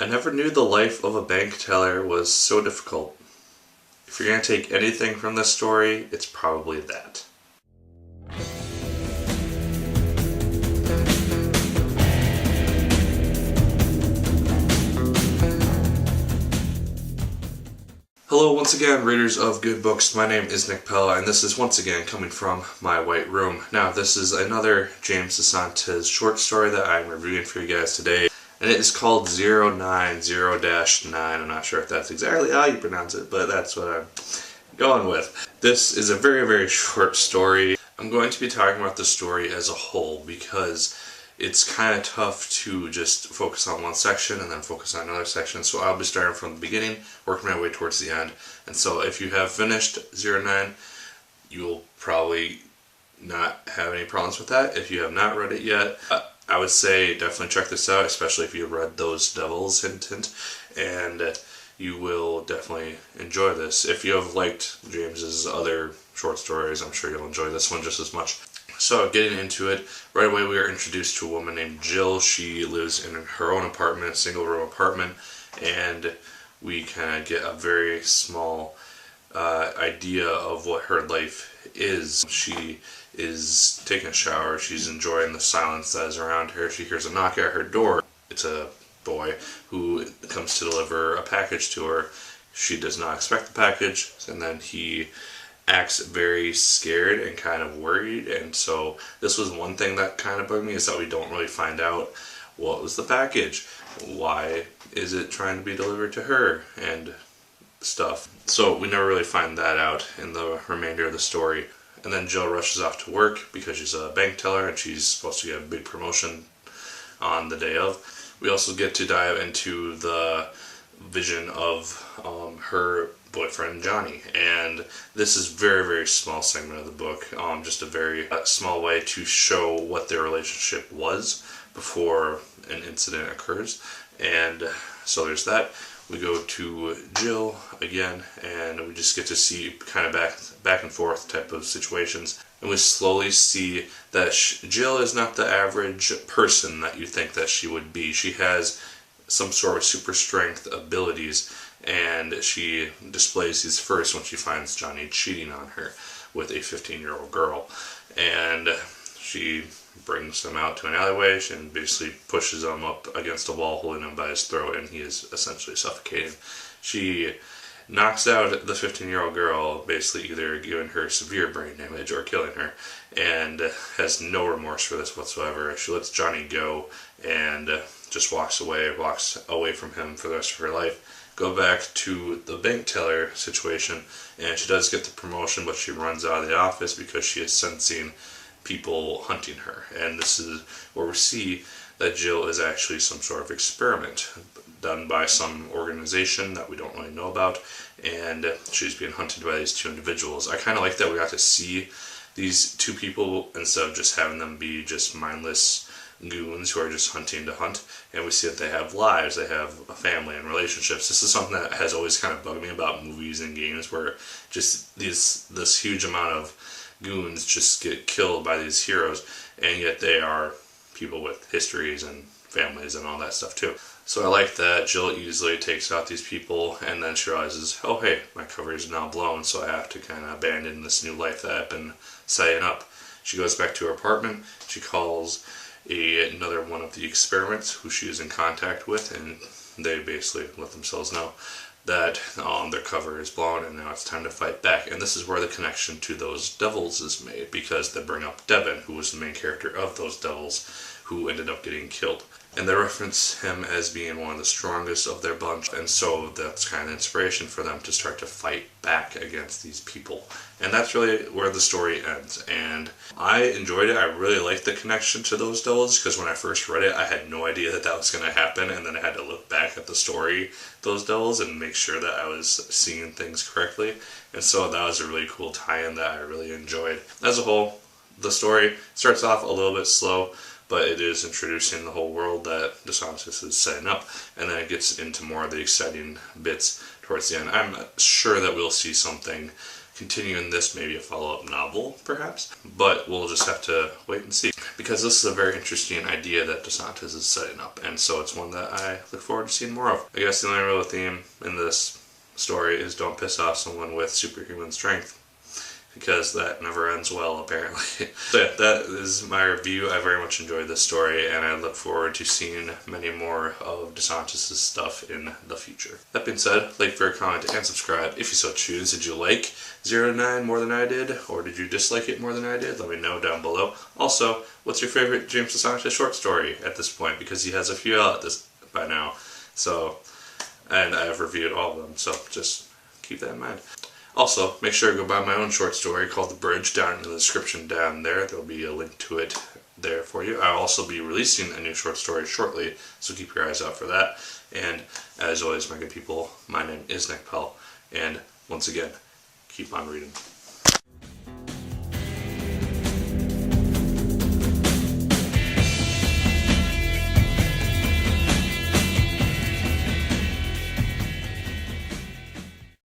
I never knew the life of a bank teller was so difficult. If you're going to take anything from this story, it's probably that. Hello once again, readers of good books. My name is Nick Pell, and this is once again coming from my white room. Now, this is another James DeSantis short story that I'm reviewing for you guys today, and it is called 090-9. I'm not sure if that's exactly how you pronounce it, but that's what I'm going with. This is a very, very short story. I'm going to be talking about the story as a whole because it's kind of tough to just focus on one section and then focus on another section. So I'll be starting from the beginning, working my way towards the end. And so if you have finished 09, you'll probably not have any problems with that. If you have not read it yet, I would say definitely check this out, especially if you read Those Devils, hint, and you will definitely enjoy this. If you have liked James's other short stories, I'm sure you'll enjoy this one just as much. So getting into it, right away we are introduced to a woman named Jill. She lives in her own apartment, single room apartment, and we kind of get a very small idea of what her life is. She is taking a shower, she's enjoying the silence that is around her. She hears a knock at her door. It's a boy who comes to deliver a package to her. She does not expect the package, and then he acts very scared and kind of worried. And so this was one thing that kind of bugged me, is that we don't really find out what was the package, why is it trying to be delivered to her, and stuff. So we never really find that out in the remainder of the story. And then Jill rushes off to work because she's a bank teller and she's supposed to get a big promotion on the day of. We also get to dive into the vision of her boyfriend Johnny, and this is very, very small segment of the book, just a very small way to show what their relationship was before an incident occurs. And so there's that. We go to Jill again, and we just get to see kind of back and forth type of situations, and we slowly see that Jill is not the average person that you think that she would be. She has some sort of super strength abilities, and she displays these first when she finds Johnny cheating on her with a 15-year-old girl. And she brings him out to an alleyway and basically pushes him up against a wall, holding him by his throat, and he is essentially suffocating. She knocks out the 15-year-old girl, basically either giving her severe brain damage or killing her, and has no remorse for this whatsoever. She lets Johnny go and just walks away from him for the rest of her life. Go back to the bank teller situation, and she does get the promotion, but she runs out of the office because she is sensing people hunting her. And this is where we see that Jill is actually some sort of experiment done by some organization that we don't really know about, and she's being hunted by these two individuals. I kind of like that we got to see these two people instead of just having them be just mindless goons who are just hunting to hunt, and we see that they have lives, they have a family and relationships. This is something that has always kind of bugged me about movies and games, where just this huge amount of goons just get killed by these heroes, and yet they are people with histories and families and all that stuff too. So I like that Jill easily takes out these people, and then she realizes, oh hey, my cover is now blown, so I have to kind of abandon this new life that I've been setting up. She goes back to her apartment, she calls another one of the experiments who she is in contact with, and they basically let themselves know that their cover is blown and now it's time to fight back. And this is where the connection to Those Devils is made, because they bring up Devin, who was the main character of Those Devils, who ended up getting killed. And they reference him as being one of the strongest of their bunch, and so that's kind of inspiration for them to start to fight back against these people. And that's really where the story ends. And I enjoyed it. I really liked the connection to Those Devils, because when I first read it, I had no idea that that was going to happen, and then I had to look back at the story, Those Devils, and make sure that I was seeing things correctly. And so that was a really cool tie-in that I really enjoyed. As a whole, the story starts off a little bit slow, but it is introducing the whole world that DeSantis is setting up, and then it gets into more of the exciting bits towards the end. I'm sure that we'll see something continue in this, maybe a follow-up novel, perhaps. But we'll just have to wait and see. Because this is a very interesting idea that DeSantis is setting up, and so it's one that I look forward to seeing more of. I guess the only real theme in this story is don't piss off someone with superhuman strength, because that never ends well, apparently. So yeah, that is my review. I very much enjoyed this story, and I look forward to seeing many more of DeSantis' stuff in the future. That being said, like, favorite, comment, and subscribe if you so choose. Did you like 0 to 9 more than I did, or did you dislike it more than I did? Let me know down below. Also, what's your favorite James DeSantis short story at this point, because he has a few out by now. So, and I have reviewed all of them, so just keep that in mind. Also, make sure to go buy my own short story called The Bridge down in the description down there. There'll be a link to it there for you. I'll also be releasing a new short story shortly, so keep your eyes out for that. And as always, my good people, my name is Nick Pell, and once again, keep on reading.